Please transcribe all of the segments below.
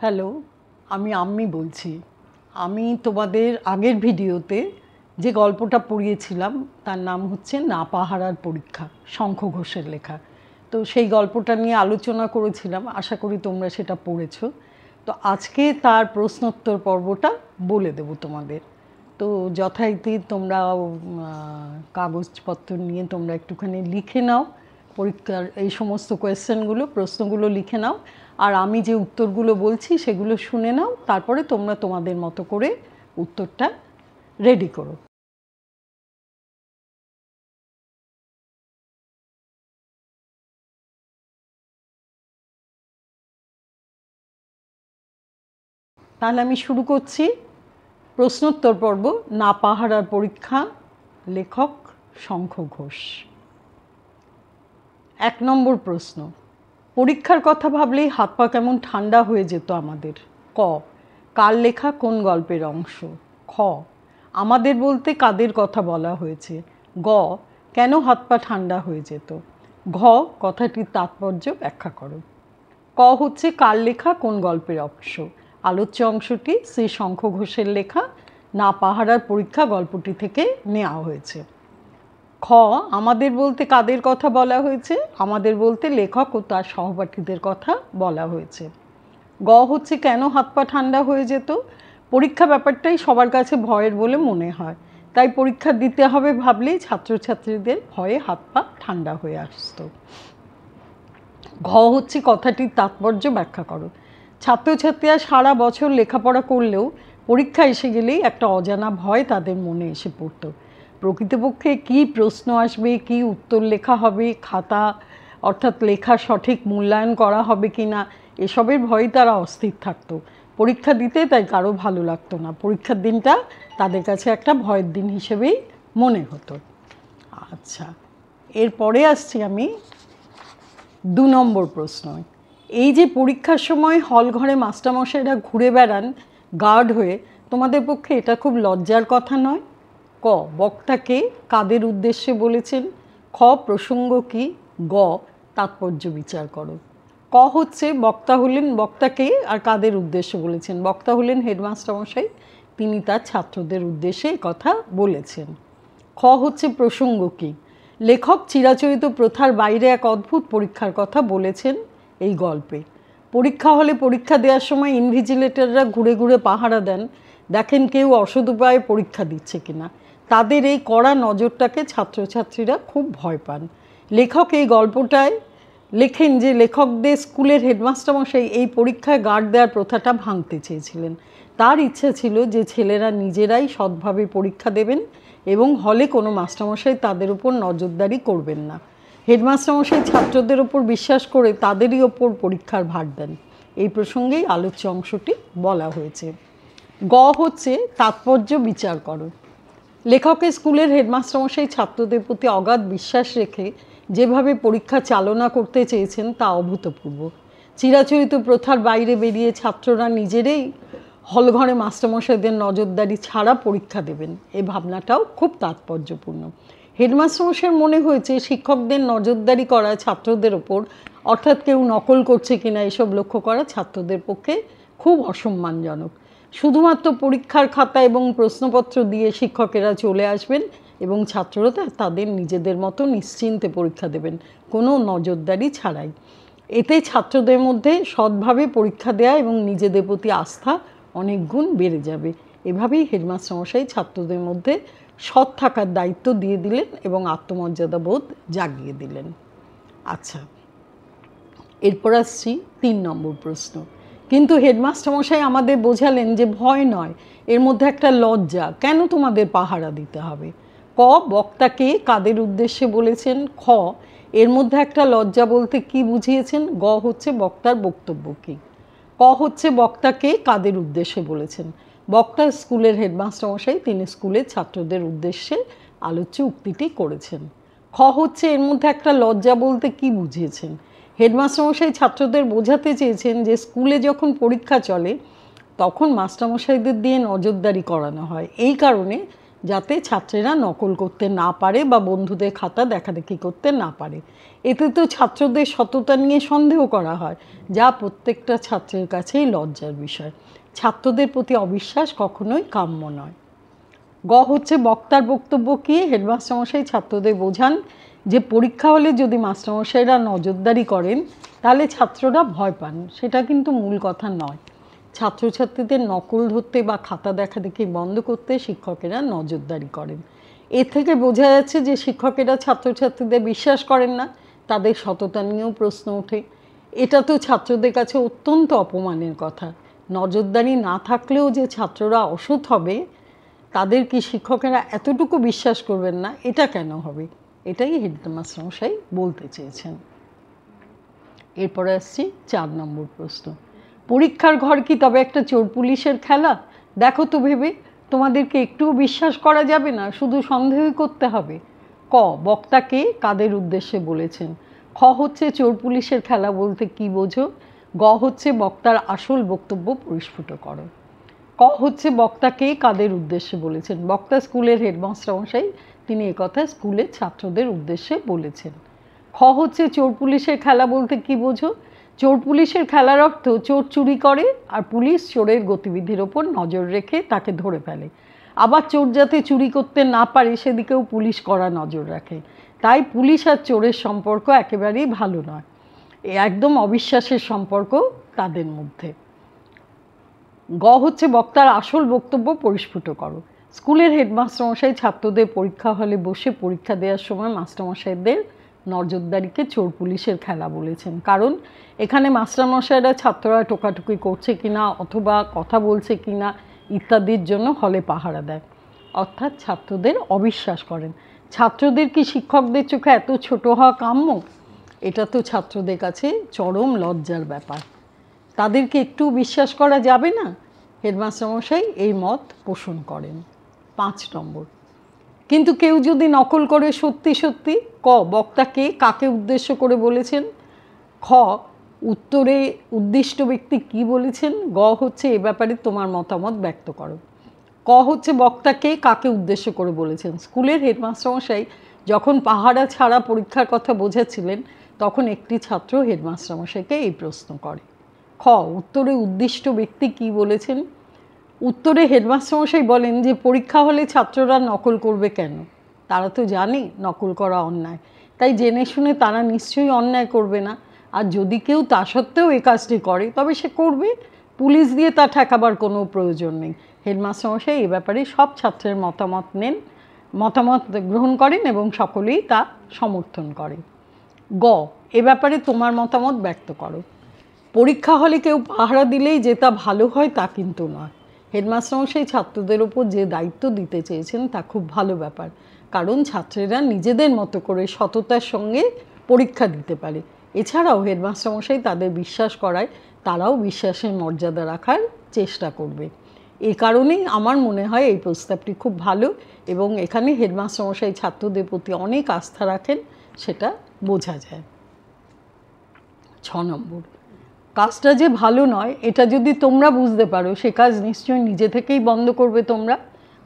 Hello, আমি আম্মি বলছি। আমি তোমাদের আগের ভিডিওতে যে গল্পটা পড়িয়েছিলাম তার নাম হচ্ছে না পাহারার পরীক্ষা, শঙ্খ ঘোষের লেখা। তো সেই গল্পটা নিয়ে আলোচনা করেছিলাম, আশা করি তোমরা সেটা পড়েছো। তো আজকে তার প্রশ্নোত্তর পর্বটা বলে দেব তোমাদের। তো যথারীতি তোমরা কাগজপত্র নিয়ে তোমরা একটুখানি লিখে নাও পরীক্ষার এই সমস্ত কোয়েশ্চেনগুলো, প্রশ্নগুলো লিখে নাও। আর আমি যে উত্তরগুলো বলছি সেগুলো শুনে নাও, তারপরে তোমরা তোমাদের মতো করে উত্তরটা রেডি করো। তাহলে আমি শুরু করছি। প্রশ্নোত্তর পর্ব, না পাহারার পরীক্ষা, লেখক শঙ্খ ঘোষ। 1 নম্বর প্রশ্ন, পরীক্ষার কথা ভাবলেই হাত পা কেমন ঠান্ডা হয়ে যেত আমাদের। ক, কার লেখা কোন গল্পের অংশ? খ, আমাদের বলতে কাদের কথা বলা হয়েছে? গ, কেন হাত পা ঠান্ডা হয়ে যেত? ঘ, কথাটির তাৎপর্য ব্যাখ্যা করো। ক হচ্ছে কার লেখা কোন গল্পের অংশ। আলোচ্য অংশটি শ্রী শঙ্খ ঘোষের লেখা না পাহারার পরীক্ষা গল্পটি থেকে নেওয়া হয়েছে। খ, আমাদের বলতে কাদের কথা বলা হয়েছে? আমাদের বলতে লেখক ও তার সহপাঠীদের কথা বলা হয়েছে। গ হচ্ছে কেন হাত পা ঠান্ডা হয়ে যেত? পরীক্ষা ব্যাপারটাই সবার কাছে ভয়ের বলে মনে হয়, তাই পরীক্ষা দিতে হবে ভাবলেই ছাত্রছাত্রীদের ভয়ে হাত পা ঠান্ডা হয়ে আসত। ঘ হচ্ছে কথাটির তাৎপর্য ব্যাখ্যা করো। ছাত্রছাত্রীরা সারা বছর লেখাপড়া করলেও পরীক্ষা এসে গেলেই একটা অজানা ভয় তাদের মনে এসে পড়তো। প্রকৃতপক্ষে কী প্রশ্ন আসবে, কী উত্তর লেখা হবে, খাতা অর্থাৎ লেখা সঠিক মূল্যায়ন করা হবে কি না, এসবের ভয়েই তারা অস্থির থাকতো। পরীক্ষা দিতে তাই কারো ভালো লাগতো না। পরীক্ষার দিনটা তাদের কাছে একটা ভয়ের দিন হিসেবেই মনে হতো। আচ্ছা, এরপরে আসছি আমি 2 নম্বর প্রশ্ন। এই যে পরীক্ষার সময় হল ঘরে মাস্টারমশাইরা ঘুরে বেড়ান গার্ড হয়ে, তোমাদের পক্ষে এটা খুব লজ্জার কথা নয়? ক, বক্তাকে কাদের উদ্দেশ্যে বলেছেন? খ, প্রসঙ্গ কি? গ, তাৎপর্য বিচার করো। ক হচ্ছে বক্তাকে আর কাদের উদ্দেশ্যে বলেছেন? বক্তা হলেন হেডমাস্টারমশাই, তিনি তার ছাত্রদের উদ্দেশ্যে কথা বলেছেন। খ হচ্ছে প্রসঙ্গ কি? লেখক চিরাচরিত প্রথার বাইরে এক অদ্ভুত পরীক্ষার কথা বলেছেন এই গল্পে। পরীক্ষা হলে পরীক্ষা দেওয়ার সময় ইনভিজিলেটররা ঘুরে ঘুরে পাহারা দেন, দেখেন কেউ অসৎ উপায়ে পরীক্ষা দিচ্ছে কিনা। তাদের এই কড়া নজরটাকে ছাত্রছাত্রীরা খুব ভয় পান। লেখক এই গল্পটায় লেখেন যে লেখকদের স্কুলের হেডমাস্টারমশাই এই পরীক্ষায় গার্ড দেওয়ার প্রথাটা ভাঙতে চেয়েছিলেন। তার ইচ্ছা ছিল যে ছেলেরা নিজেরাই সৎভাবে পরীক্ষা দেবেন এবং হলে কোনো মাস্টারমশাই তাদের উপর নজরদারি করবেন না। হেডমাস্টারমশাই ছাত্রদের ওপর বিশ্বাস করে তাদেরই ওপর পরীক্ষার ভার দেন। এই প্রসঙ্গেই আলোচ্য অংশটি বলা হয়েছে। গ হচ্ছে তাৎপর্য বিচার করো। লেখকের স্কুলের হেডমাস্টারমশাই ছাত্রদের প্রতি অগাধ বিশ্বাস রেখে যেভাবে পরীক্ষা চালনা করতে চেয়েছেন তা অভূতপূর্ব। চিরাচরিত প্রথার বাইরে বেরিয়ে ছাত্ররা নিজেরাই হলঘরে মাস্টারমশাইদের নজরদারি ছাড়া পরীক্ষা দেবেন, এই ভাবনাটাও খুব তাৎপর্যপূর্ণ। হেডমাস্টারমশাইয়ের মনে হয়েছে শিক্ষকদের নজরদারি করা ছাত্রদের ওপর, অর্থাৎ কেউ নকল করছে কিনা এসব লক্ষ্য করা ছাত্রদের পক্ষে খুব অসম্মানজনক। শুধুমাত্র পরীক্ষার খাতা এবং প্রশ্নপত্র দিয়ে শিক্ষকেরা চলে আসবেন এবং ছাত্ররা তাদের নিজেদের মতো নিশ্চিন্তে পরীক্ষা দেবেন, কোনো নজরদারি ছাড়াই। এতে ছাত্রদের মধ্যে সৎভাবে পরীক্ষা দেওয়া এবং নিজেদের প্রতি আস্থা অনেক গুণ বেড়ে যাবে। এভাবেই হেডমাস্টারমশাই ছাত্রদের মধ্যে সৎ থাকার দায়িত্ব দিয়ে দিলেন এবং আত্মমর্যাদা বোধ জাগিয়ে দিলেন। আচ্ছা, এরপর আসছি 3 নম্বর প্রশ্ন। কিন্তু হেডমাস্টারমশাই আমাদের বোঝালেন যে ভয় নয়, এর মধ্যে একটা লজ্জা, কেন তোমাদের পাহারা দিতে হবে? ক, বক্তাকে কাদের উদ্দেশ্যে বলেছেন? খ, এর মধ্যে একটা লজ্জা বলতে কি বুঝিয়েছেন? গ হচ্ছে বক্তার বক্তব্য কী? ক হচ্ছে বক্তাকে কাদের উদ্দেশ্যে বলেছেন? বক্তা স্কুলের হেডমাস্টারমশাই, তিনি স্কুলের ছাত্রদের উদ্দেশ্যে আলোচ্য উক্তিটি করেছেন। খ হচ্ছে এর মধ্যে একটা লজ্জা বলতে কি বুঝিয়েছেন? হেডমাস্টারমশাই ছাত্রদের বোঝাতে চেয়েছেন যে স্কুলে যখন পরীক্ষা চলে তখন মাস্টারমশাইদের দিয়ে নজরদারি করানো হয়, এই কারণে যাতে ছাত্রেরা নকল করতে না পারে বা বন্ধুদের খাতা দেখাদেখি করতে না পারে। এতে তো ছাত্রদের সততা নিয়ে সন্দেহ করা হয়, যা প্রত্যেকটা ছাত্রের কাছেই লজ্জার বিষয়। ছাত্রদের প্রতি অবিশ্বাস কখনোই কাম্য নয়। গ হচ্ছে বক্তার বক্তব্য কি? হেডমাস্টারমশাই ছাত্রদের বোঝান যে পরীক্ষা হলে যদি মাস্টারমশাইরা নজরদারি করেন তাহলে ছাত্ররা ভয় পান, সেটা কিন্তু মূল কথা নয়। ছাত্রছাত্রীদের নকল ধরতে বা খাতা দেখাদেখি বন্ধ করতে শিক্ষকেরা নজরদারি করেন। এর থেকে বোঝা যাচ্ছে যে শিক্ষকেরা ছাত্রছাত্রীদের বিশ্বাস করেন না, তাদের সততা নিয়েও প্রশ্ন ওঠে। এটা তো ছাত্রদের কাছে অত্যন্ত অপমানের কথা। নজরদারি না থাকলেও যে ছাত্ররা অসৎ হবে, তাদের কি শিক্ষকেরা এতটুকু বিশ্বাস করবেন না? এটা কেন হবে? এটাই হেডমাস্টারমশাই বলতে চেয়েছেন। এরপরে আসছি 4 নম্বর প্রশ্ন। পরীক্ষার ঘর কি তবে একটা চোর পুলিশের খেলা? দেখো তো ভেবে, তোমাদেরকে একটুও বিশ্বাস করা যাবে না, শুধু সন্দেহই করতে হবে। ক বক্তাকে কাদের উদ্দেশ্যে বলেছেন? খ হচ্ছে চোর পুলিশের খেলা বলতে কি বোঝো? গ হচ্ছে বক্তার আসল বক্তব্য পরিস্ফুট করো। ক হচ্ছে বক্তাকে কাদের উদ্দেশ্যে বলেছেন? বক্তা স্কুলের হেডমাস্টারমশাই, তিনি একথা স্কুলের ছাত্রদের উদ্দেশ্যে বলেছেন। খ হচ্ছে চোর পুলিশের খেলা বলতে কি বোঝো? চোর পুলিশের খেলার অর্থ চোর চুরি করে আর পুলিশ চোরের গতিবিধির ওপর নজর রেখে তাকে ধরে ফেলে। আবার চোর যাতে চুরি করতে না পারে সেদিকেও পুলিশ কড়া নজর রাখে। তাই পুলিশ আর চোরের সম্পর্ক একেবারেই ভালো নয়, একদম অবিশ্বাসের সম্পর্ক তাদের মধ্যে। গ হচ্ছে বক্তার আসল বক্তব্য পরিস্ফুট করো। স্কুলের হেডমাস্টারমশাই ছাত্রদের পরীক্ষা হলে বসে পরীক্ষা দেওয়ার সময় মাস্টারমশাইদের নজরদারিকে চোর পুলিশের খেলা বলেছেন, কারণ এখানে মাস্টারমশাইরা ছাত্ররা টোকাটুকি করছে কিনা অথবা কথা বলছে কিনা ইত্যাদির জন্য হলে পাহারা দেয়, অর্থাৎ ছাত্রদের অবিশ্বাস করেন। ছাত্রদের কি শিক্ষকদের চোখে এত ছোট হওয়া কাম্য? এটা তো ছাত্রদের কাছে চরম লজ্জার ব্যাপার। তাদেরকে একটু বিশ্বাস করা যাবে না? হেডমাস্টারমশাই এই মত পোষণ করেন। 5 নম্বর। কিন্তু কেউ যদি নকল করে সত্যি সত্যি? ক বক্তাকে কাকে উদ্দেশ্য করে বলেছেন? খ উত্তরে উদ্দিষ্ট ব্যক্তি কি বলেছেন? গ হচ্ছে এ ব্যাপারে তোমার মতামত ব্যক্ত করো। ক হচ্ছে বক্তাকে কাকে উদ্দেশ্য করে বলেছেন? স্কুলের হেডমাস্টারমশাই যখন পাহারা ছাড়া পরীক্ষার কথা বোঝাচ্ছিলেন তখন একটি ছাত্র হেডমাস্টারমশাইকে এই প্রশ্ন করে। খ উত্তরে উদ্দিষ্ট ব্যক্তি কি বলেছেন? উত্তরে হেডমাস্টারমশাই বলেন যে পরীক্ষা হলে ছাত্ররা নকল করবে কেন? তারা তো জানে নকল করা অন্যায়, তাই জেনে শুনে তারা নিশ্চয়ই অন্যায় করবে না। আর যদি কেউ তা সত্ত্বেও এই কাজটি করে তবে সে করবে, পুলিশ দিয়ে তা ঠেকাবার কোনো প্রয়োজন নেই। হেডমাস্টারমশাই এ ব্যাপারে সব ছাত্রের মতামত গ্রহণ করেন এবং সকলেই তা সমর্থন করে। গ এ ব্যাপারে তোমার মতামত ব্যক্ত করো। পরীক্ষা হলে কেউ পাহারা দিলেই যে তা ভালো হয় তা কিন্তু নয়। হেডমাস্টারমশাই ছাত্রদের ওপর যে দায়িত্ব দিতে চেয়েছেন তা খুব ভালো ব্যাপার, কারণ ছাত্রেরা নিজেদের মতো করে সততার সঙ্গে পরীক্ষা দিতে পারে। এছাড়াও হেডমাস্টারমশাই তাদের বিশ্বাস করায় তারাও বিশ্বাসের মর্যাদা রাখার চেষ্টা করবে। এই কারণেই আমার মনে হয় এই প্রস্তাবটি খুব ভালো এবং এখানে হেডমাস্টারমশাই ছাত্রদের প্রতি অনেক আস্থা রাখেন, সেটা বোঝা যায়। 6 নম্বর। কাজটা যে ভালো নয় এটা যদি তোমরা বুঝতে পারো সে কাজ নিশ্চয়ই নিজে থেকেই বন্ধ করবে তোমরা।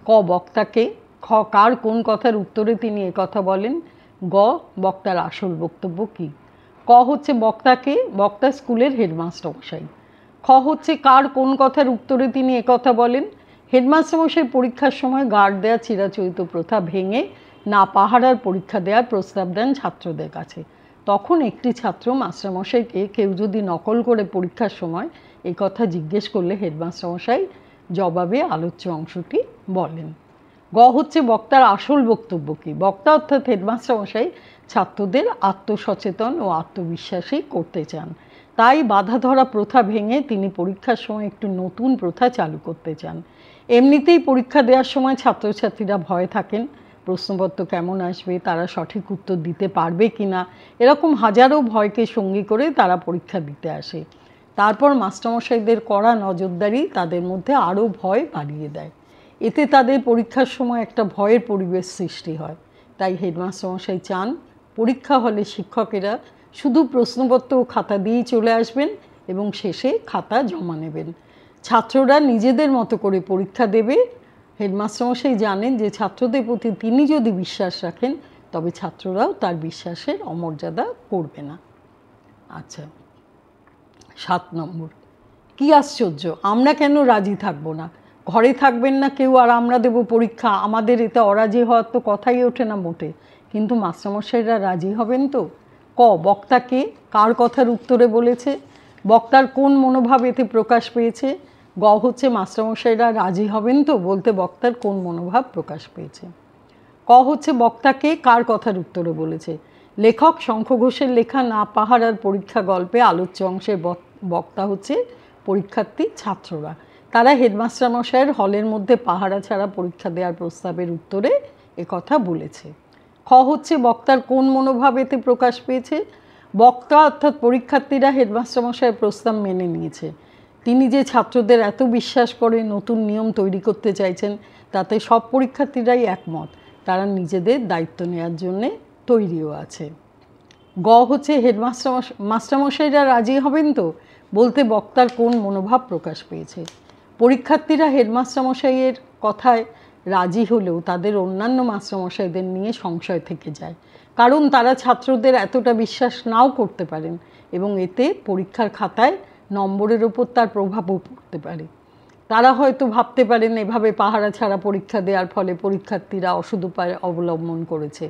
ক বক্তাকে। খ কার কোন কথার উত্তরে তিনি কথা বলেন? গ বক্তার আসল বক্তব্য কী? ক হচ্ছে বক্তাকে, বক্তা স্কুলের হেডমাস্টারমশাই। খ হচ্ছে কার কোন কথার উত্তরে তিনি কথা বলেন? হেডমাস্টারমশাই পরীক্ষার সময় গার্ড দেওয়া চিরাচরিত প্রথা ভেঙে না পাহারার পরীক্ষা দেওয়ার প্রস্তাব দেন ছাত্রদের কাছে। তখন একটি ছাত্র মাস্টারমশাইকে কেউ যদি নকল করে পরীক্ষার সময় এই কথা জিজ্ঞেস করলে হেডমাস্টারমশাই জবাবে আলোচ্য অংশটি বলেন। গ হচ্ছে বক্তার আসল বক্তব্য কী? বক্তা অর্থাৎ হেডমাস্টারমশাই ছাত্রদের আত্মসচেতন ও আত্মবিশ্বাসী করতে চান, তাই বাধা ধরা প্রথা ভেঙে তিনি পরীক্ষার সময় একটু নতুন প্রথা চালু করতে চান। এমনিতেই পরীক্ষা দেওয়ার সময় ছাত্রছাত্রীরা ভয়ে থাকেন, প্রশ্নপত্র কেমন আসবে, তারা সঠিক উত্তর দিতে পারবে কি না, এরকম হাজারো ভয়কে সঙ্গী করে তারা পরীক্ষা দিতে আসে। তারপর মাস্টারমশাইদের কড়া নজরদারি তাদের মধ্যে আরও ভয় বাড়িয়ে দেয়। এতে তাদের পরীক্ষার সময় একটা ভয়ের পরিবেশ সৃষ্টি হয়। তাই হেডমাস্টারমশাই চান পরীক্ষা হলে শিক্ষকেরা শুধু প্রশ্নপত্র ও খাতা দিয়েই চলে আসবেন এবং শেষে খাতা জমা নেবেন। ছাত্ররা নিজেদের মতো করে পরীক্ষা দেবে হেডমাস্টারমশাই জানেন যে ছাত্রদের প্রতি তিনি যদি বিশ্বাস রাখেন তবে ছাত্ররাও তার বিশ্বাসের অমর্যাদা করবে না। আচ্ছা, 7 নম্বর, কি আশ্চর্য, আমরা কেন রাজি থাকবো না? ঘরে থাকবেন না কেউ আর আমরা দেব পরীক্ষা, আমাদের এতে অরাজি হওয়ার তো কথাই ওঠে না মোটে। কিন্তু মাস্টারমশাইরা রাজি হবেন তো? ক, বক্তাকে কার কথার উত্তরে বলেছে? বক্তার কোন মনোভাব এতে প্রকাশ পেয়েছে? গ হচ্ছে মাস্টারমশাইরা রাজি হবেন তো বলতে বক্তার কোন মনোভাব প্রকাশ পেয়েছে? ক হচ্ছে বক্তাকে কার কথার উত্তরে বলেছে? লেখক শঙ্খ ঘোষের লেখা না পাহারার পরীক্ষা গল্পে আলোচ্য অংশের বক্তা হচ্ছে পরীক্ষার্থী ছাত্ররা। তারা হেডমাস্টার মশাইয়ের হলের মধ্যে পাহারা ছাড়া পরীক্ষা দেওয়ার প্রস্তাবের উত্তরে একথা বলেছে। খ হচ্ছে বক্তার কোন মনোভাব এতে প্রকাশ পেয়েছে? বক্তা অর্থাৎ পরীক্ষার্থীরা হেডমাস্টার মশাইয়ের প্রস্তাব মেনে নিয়েছে। তিনি যে ছাত্রদের এত বিশ্বাস করে নতুন নিয়ম তৈরি করতে চাইছেন তাতে সব পরীক্ষার্থীরাই একমত, তারা নিজেদের দায়িত্ব নেওয়ার জন্যে তৈরিও আছে। গ হচ্ছে মাস্টারমশাইরা রাজি হবেন তো বলতে বক্তার কোন মনোভাব প্রকাশ পেয়েছে? পরীক্ষার্থীরা হেডমাস্টারমশাইয়ের কথায় রাজি হলেও তাদের অন্যান্য মাস্টারমশাইদের নিয়ে সংশয় থেকে যায়, কারণ তারা ছাত্রদের এতটা বিশ্বাস নাও করতে পারেন এবং এতে পরীক্ষার খাতায় নম্বরের ওপর তার প্রভাবও পড়তে পারে। তারা হয়তো ভাবতে পারেন এভাবে পাহারা ছাড়া পরীক্ষা দেওয়ার ফলে পরীক্ষার্থীরা অসৎ উপায় অবলম্বন করেছে,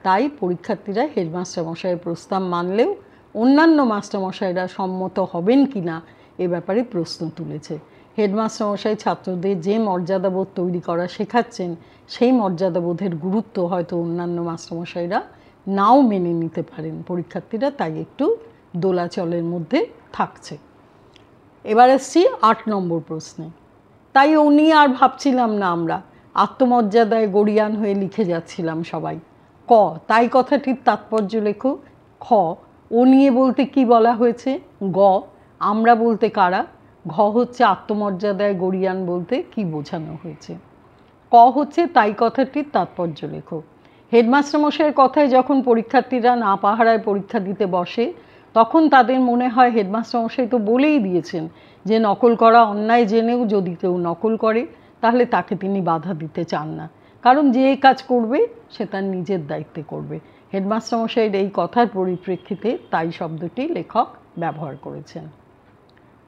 তাই পরীক্ষার্থীরা হেডমাস্টারমশাইয়ের প্রস্তাব মানলেও অন্যান্য মাস্টারমশাইরা সম্মত হবেন কি না এ ব্যাপারে প্রশ্ন তুলেছে। হেডমাস্টারমশাই ছাত্রদের যে মর্যাদাবোধ তৈরি করা শেখাচ্ছেন সেই মর্যাদাবোধের গুরুত্ব হয়তো অন্যান্য মাস্টারমশাইরা নাও মেনে নিতে পারেন, পরীক্ষার্থীরা তাই একটু দোলাচলের মধ্যে থাকছে। এবার আসছি 8 নম্বর প্রশ্নে। তাই ও নিয়ে আর ভাবছিলাম না আমরা, আত্মমর্যাদায় গড়িয়ান হয়ে লিখে যাচ্ছিলাম সবাই। ক, তাই কথাটির তাৎপর্য লেখো। খ, ও নিয়ে বলতে কি বলা হয়েছে? গ, আমরা বলতে কারা? ঘ হচ্ছে আত্মমর্যাদায় গড়িয়ান বলতে কি বোঝানো হয়েছে? ক হচ্ছে তাই কথাটির তাৎপর্য লেখো। হেডমাস্টারমশাইয়ের কথায় যখন পরীক্ষার্থীরা না পাহারায় পরীক্ষা দিতে বসে তখন তাদের মনে হয় হেডমাস্টারমশাই তো বলেই দিয়েছেন যে নকল করা অন্যায় জেনেও যদি কেউ নকল করে তাহলে তাকে তিনি বাধা দিতে চান না, কারণ যে কাজ করবে সে তার নিজের দায়িত্বে করবে। হেডমাস্টারমশাইয়ের এই কথার পরিপ্রেক্ষিতে তাই শব্দটি লেখক ব্যবহার করেছেন।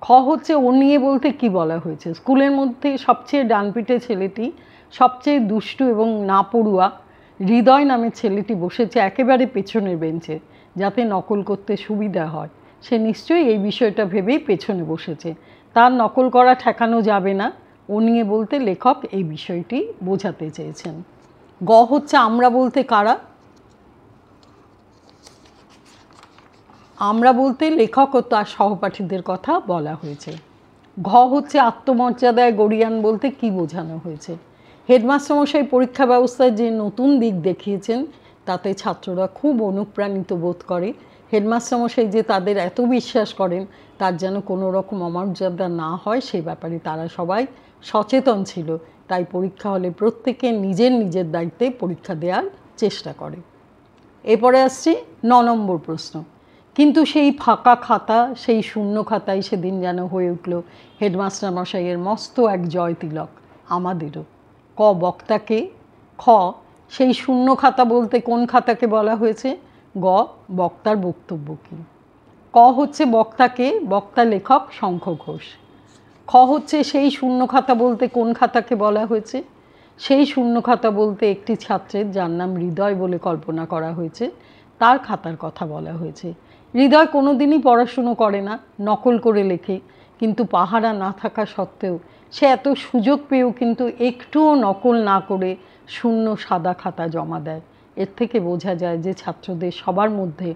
খ হচ্ছে ও নিয়ে বলতে কি বলা হয়েছে? স্কুলের মধ্যে সবচেয়ে ডানপিটে ছেলেটি, সবচেয়ে দুষ্টু এবং না পড়ুয়া হৃদয় নামের ছেলেটি বসেছে একেবারে পেছনের বেঞ্চে, যাতে নকল করতে সুবিধা হয়। সে নিশ্চয়ই এই বিষয়টা ভেবেই পেছনে বসেছে, তার নকল করা ঠেকানো যাবে না। ও নিয়ে বলতে লেখক এই বিষয়টি বোঝাতে চেয়েছেন। গ হচ্ছে আমরা বলতে কারা? আমরা বলতে লেখক ও তার সহপাঠীদের কথা বলা হয়েছে। ঘ হচ্ছে আত্মমর্যাদায় গড়িয়ান বলতে কি বোঝানো হয়েছে? হেডমাস্টারমশাই পরীক্ষা ব্যবস্থায় যে নতুন দিক দেখিয়েছেন তাতে ছাত্ররা খুব অনুপ্রাণিত বোধ করে। হেডমাস্টারমশাই যে তাদের এত বিশ্বাস করেন তার যেন কোনো রকম অমর্যাদা না হয় সে ব্যাপারে তারা সবাই সচেতন ছিল, তাই পরীক্ষা হলে প্রত্যেকে নিজের নিজের দায়িত্বে পরীক্ষা দেওয়ার চেষ্টা করে। এরপরে আসছি 9 নম্বর প্রশ্ন। কিন্তু সেই ফাঁকা খাতা, সেই শূন্য খাতায় সেদিন যেন হয়ে উঠল হেডমাস্টারমশাইয়ের মস্ত এক জয় তিলক, আমাদেরও। ক, বক্তাকে? খ, সেই শূন্য খাতা বলতে কোন খাতাকে বলা হয়েছে? গ, বক্তার বক্তব্য কী? ক হচ্ছে বক্তাকে, বক্তা লেখক শঙ্খ ঘোষ। খ হচ্ছে সেই শূন্য খাতা বলতে কোন খাতাকে বলা হয়েছে? সেই শূন্য খাতা বলতে একটি ছাত্রের যার নাম হৃদয় বলে কল্পনা করা হয়েছে তার খাতার কথা বলা হয়েছে। হৃদয় কোনো দিনই পড়াশুনো করে না, নকল করে লেখে, কিন্তু পাহারা না থাকা সত্ত্বেও সে এত সুযোগ পেয়েও কিন্তু একটুও নকল না করে শূন্য সাদা খাতা জমা দেয়। এর থেকে বোঝা যায় যে ছাত্রদের সবার মধ্যে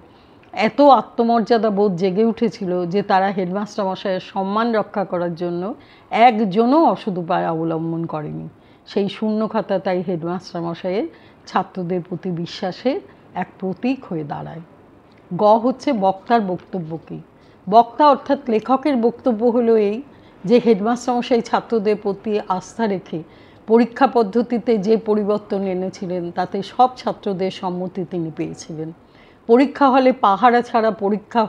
এত আত্মমর্যাদা বোধ জেগে উঠেছিল যে তারা হেডমাস্টারমশাইয়ের সম্মান রক্ষা করার জন্য একজনও অসৎ উপায় অবলম্বন করেনি। সেই শূন্য খাতা তাই হেডমাস্টারমশাইয়ের ছাত্রদের প্রতি বিশ্বাসের এক প্রতীক হয়ে দাঁড়ায়। গ হচ্ছে বক্তার বক্তব্য কী? বক্তা অর্থাৎ লেখকের বক্তব্য হলো এই যে হেডমাস্টারমশাই ছাত্রদের প্রতি আস্থা রেখে পরীক্ষা পদ্ধতিতে যে পরিবর্তন এনেছিলেন তাতে সব ছাত্রদের সম্মতি তিনি পেয়েছিলেন। পরীক্ষা হলে পাহারা ছাড়া পরীক্ষা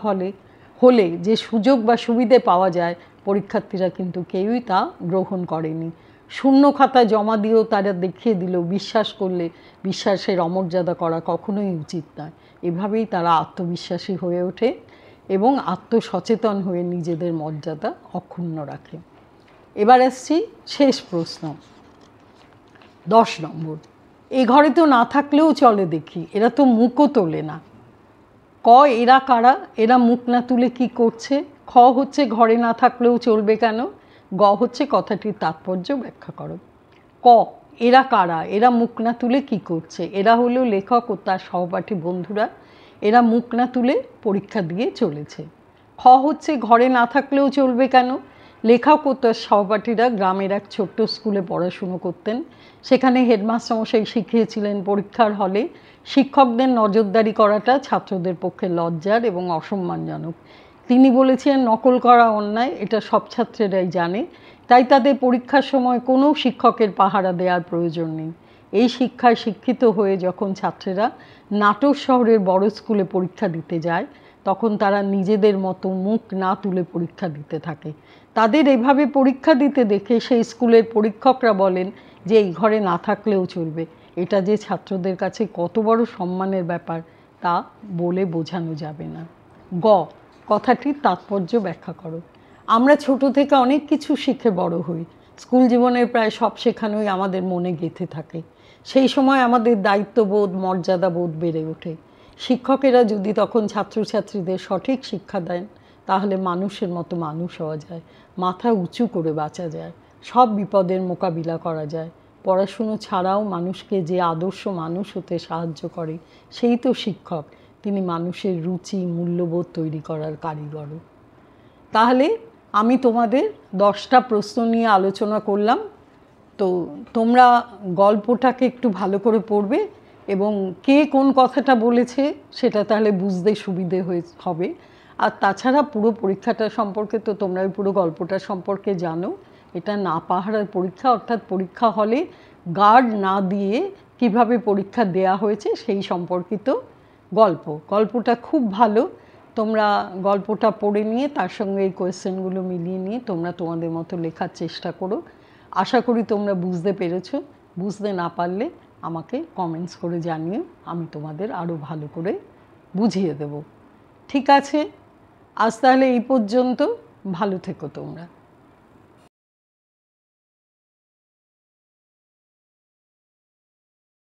হলে যে সুযোগ বা সুবিধে পাওয়া যায় পরীক্ষার্থীরা কিন্তু কেউই তা গ্রহণ করেনি। শূন্য খাতা জমা দিয়েও তারা দেখিয়ে দিল বিশ্বাস করলে বিশ্বাসের অমর্যাদা করা কখনোই উচিত নয়। এভাবেই তারা আত্মবিশ্বাসী হয়ে ওঠে এবং আত্মসচেতন হয়ে নিজেদের মর্যাদা অক্ষুণ্ণ রাখে। এবার আসছি শেষ প্রশ্ন 10 নম্বর। এই ঘরে তো না থাকলেও চলে দেখি, এরা তো মুখও তোলে না। ক, এরা কারা? এরা মুখ না তুলে কি করছে? খ হচ্ছে ঘরে না থাকলেও চলবে কেন? গ হচ্ছে কথাটির তাৎপর্য ব্যাখ্যা করো। ক, এরা কারা? এরা মুখ না তুলে কি করছে? এরা হলো লেখক ও তার সহপাঠী বন্ধুরা। এরা মুখ না তুলে পরীক্ষা দিয়ে চলেছে। খ হচ্ছে ঘরে না থাকলেও চলবে কেন? লেখক ও তার সহপাঠীরা গ্রামের এক ছোট্ট স্কুলে পড়াশুনো করতেন। সেখানে হেডমাস্টারমশাই শিখিয়েছিলেন পরীক্ষার হলে শিক্ষকদের নজরদারি করাটা ছাত্রদের পক্ষে লজ্জার এবং অসম্মানজনক। তিনি বলেছিলেন নকল করা অন্যায়, এটা সব ছাত্রেরাই জানে, তাই তাদের পরীক্ষার সময় কোনো শিক্ষকের পাহারা দেওয়ার প্রয়োজন নেই। এই শিক্ষায় শিক্ষিত হয়ে যখন ছাত্রেরা নাটোর শহরের বড় স্কুলে পরীক্ষা দিতে যায় তখন তারা নিজেদের মতো মুখ না তুলে পরীক্ষা দিতে থাকে। তাদের এভাবে পরীক্ষা দিতে দেখে সেই স্কুলের পরীক্ষকরা বলেন যে এই ঘরে না থাকলেও চলবে। এটা যে ছাত্রদের কাছে কত বড় সম্মানের ব্যাপার তা বলে বোঝানো যাবে না। গ, কথাটির তাৎপর্য ব্যাখ্যা করো। আমরা ছোট থেকে অনেক কিছু শিখে বড় হই। স্কুল জীবনের প্রায় সব শেখানোই আমাদের মনে গেঁথে থাকে। সেই সময় আমাদের দায়িত্ববোধ, মর্যাদাবোধ বেড়ে ওঠে। শিক্ষকেরা যদি তখন ছাত্রছাত্রীদের সঠিক শিক্ষা দেন তাহলে মানুষের মতো মানুষ হওয়া যায়, মাথা উঁচু করে বাঁচা যায়, সব বিপদের মোকাবিলা করা যায়। পড়াশুনো ছাড়াও মানুষকে যে আদর্শ মানুষ হতে সাহায্য করে সেই তো শিক্ষক। তিনি মানুষের রুচি, মূল্যবোধ তৈরি করার কারিগরও। তাহলে আমি তোমাদের 10টা প্রশ্ন নিয়ে আলোচনা করলাম। তো তোমরা গল্পটাকে একটু ভালো করে পড়বে এবং কে কোন কথাটা বলেছে সেটা তাহলে বুঝতে সুবিধে হবে। আর তাছাড়া পুরো পরীক্ষাটা সম্পর্কে তো তোমরা পুরো গল্পটা সম্পর্কে জানো। এটা না পাহারার পরীক্ষা, অর্থাৎ পরীক্ষা হলে গার্ড না দিয়ে কিভাবে পরীক্ষা দেয়া হয়েছে সেই সম্পর্কিত গল্পটা খুব ভালো। তোমরা গল্পটা পড়ে নিয়ে তার সঙ্গে এই কোয়েশ্চেনগুলো মিলিয়ে নিয়ে তোমরা তোমাদের মতো লেখার চেষ্টা করো। আশা করি তোমরা বুঝতে পেরেছো। বুঝতে না পারলে আমাকে কমেন্টস করে জানিও, আমি তোমাদের আরও ভালো করে বুঝিয়ে দেব। ঠিক আছে, আজ তাহলে এই পর্যন্ত। ভালো থেকো তোমরা।